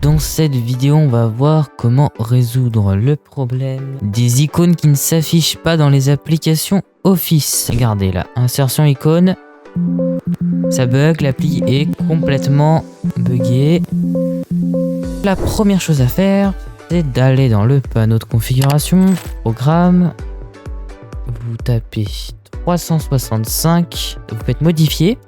Dans cette vidéo, on va voir comment résoudre le problème des icônes qui ne s'affichent pas dans les applications Office. Regardez là, insertion icône, ça bug, l'appli est complètement buggée. La première chose à faire, c'est d'aller dans le panneau de configuration, programme, vous tapez 365, vous faites modifier.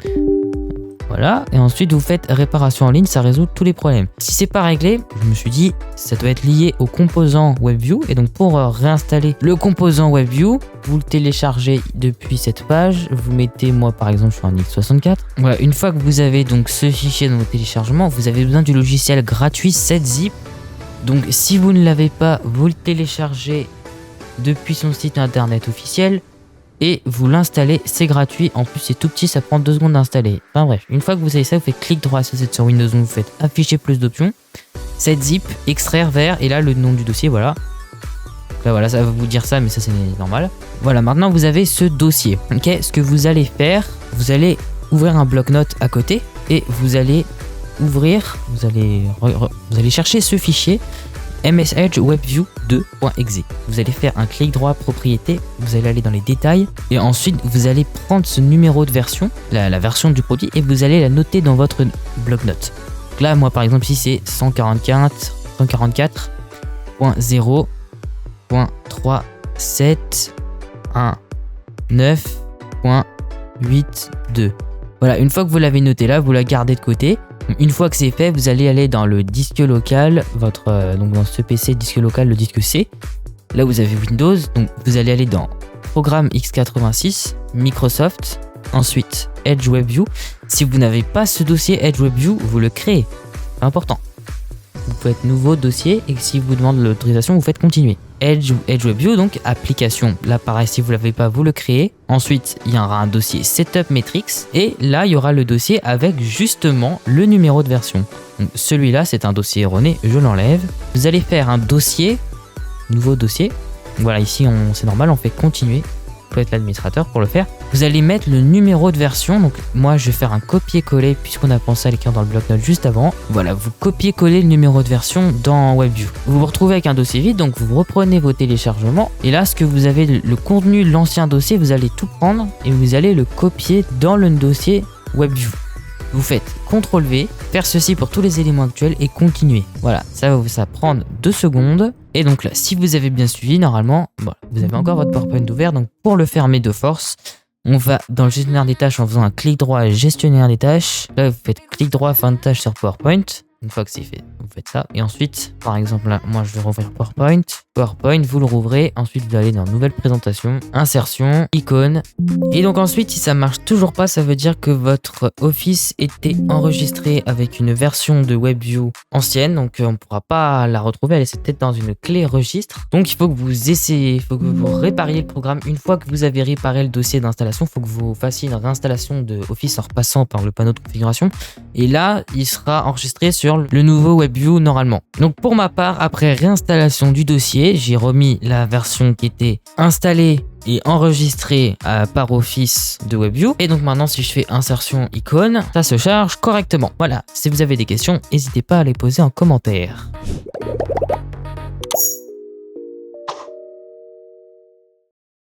Voilà, et ensuite vous faites réparation en ligne, ça résout tous les problèmes. Si c'est pas réglé, je me suis dit, ça doit être lié au composant WebView. Et donc pour réinstaller le composant WebView, vous le téléchargez depuis cette page. Vous mettez, moi par exemple, je suis en x64. Voilà, une fois que vous avez donc ce fichier dans le téléchargement, vous avez besoin du logiciel gratuit 7zip. Donc si vous ne l'avez pas, vous le téléchargez depuis son site internet officiel. Et vous l'installez, c'est gratuit, en plus c'est tout petit, ça prend 2 secondes d'installer. Enfin bref, une fois que vous avez ça, vous faites clic droit si vous êtes sur Windows, vous faites afficher plus d'options, 7zip, extraire vers, et là le nom du dossier, voilà. Là voilà, ça va vous dire ça, mais ça c'est normal. Voilà, maintenant vous avez ce dossier. Ok, ce que vous allez faire, vous allez ouvrir un bloc-notes à côté, et vous allez ouvrir, vous allez chercher ce fichier, MS Edge WebView 2.exe. Vous allez faire un clic droit propriété, vous allez aller dans les détails et ensuite vous allez prendre ce numéro de version, la version du produit, et vous allez la noter dans votre bloc-notes. Donc là, moi par exemple, ici c'est 144.0.3719.82. Voilà, une fois que vous l'avez noté là, vous la gardez de côté. Une fois que c'est fait, vous allez aller dans le disque local, donc dans ce PC disque local, le disque C. Là vous avez Windows, donc vous allez aller dans Programme x86, Microsoft, ensuite Edge WebView. Si vous n'avez pas ce dossier Edge WebView, vous le créez. C'est important. Vous faites nouveau dossier et si vous demande l'autorisation, vous faites continuer. Edge WebView, donc application. Là pareil, si vous ne l'avez pas, vous le créez. Ensuite, il y aura un dossier Setup Metrics et là, il y aura le dossier avec justement le numéro de version. Donc celui-là, c'est un dossier erroné, je l'enlève. Vous allez faire un dossier, nouveau dossier. Voilà, ici, c'est normal, on fait continuer. Vous pouvez être l'administrateur pour le faire. Vous allez mettre le numéro de version. Donc moi, je vais faire un copier-coller puisqu'on a pensé à l'écrire dans le bloc-notes juste avant. Voilà, vous copiez-collez le numéro de version dans WebView. Vous vous retrouvez avec un dossier vide, donc vous reprenez vos téléchargements. Et là, ce que vous avez, le contenu de l'ancien dossier, vous allez tout prendre et vous allez le copier dans le dossier WebView. Vous faites CTRL-V, faire ceci pour tous les éléments actuels et continuer. Voilà, ça va prendre 2 secondes. Et donc là, si vous avez bien suivi, normalement, voilà, vous avez encore votre PowerPoint ouvert. Donc pour le fermer de force, on va dans le gestionnaire des tâches en faisant un clic droit gestionnaire des tâches. Là, vous faites clic droit fin de tâche sur PowerPoint. Une fois que c'est fait, vous faites ça. Et ensuite, par exemple, là, moi, je vais rouvrir PowerPoint. PowerPoint, vous le rouvrez. Ensuite, vous allez dans Nouvelle présentation, Insertion, Icône. Et donc ensuite, si ça marche toujours pas, ça veut dire que votre Office était enregistré avec une version de WebView ancienne. Donc, on ne pourra pas la retrouver. Elle est peut-être dans une clé registre. Donc, il faut que vous essayez, il faut que vous répariez le programme. Une fois que vous avez réparé le dossier d'installation, il faut que vous fassiez une réinstallation de Office en repassant par le panneau de configuration. Et là, il sera enregistré sur le nouveau WebView normalement. Donc pour ma part, après réinstallation du dossier, j'ai remis la version qui était installée et enregistrée par Office de WebView. Et donc maintenant, si je fais insertion icône, ça se charge correctement. Voilà, si vous avez des questions, n'hésitez pas à les poser en commentaire.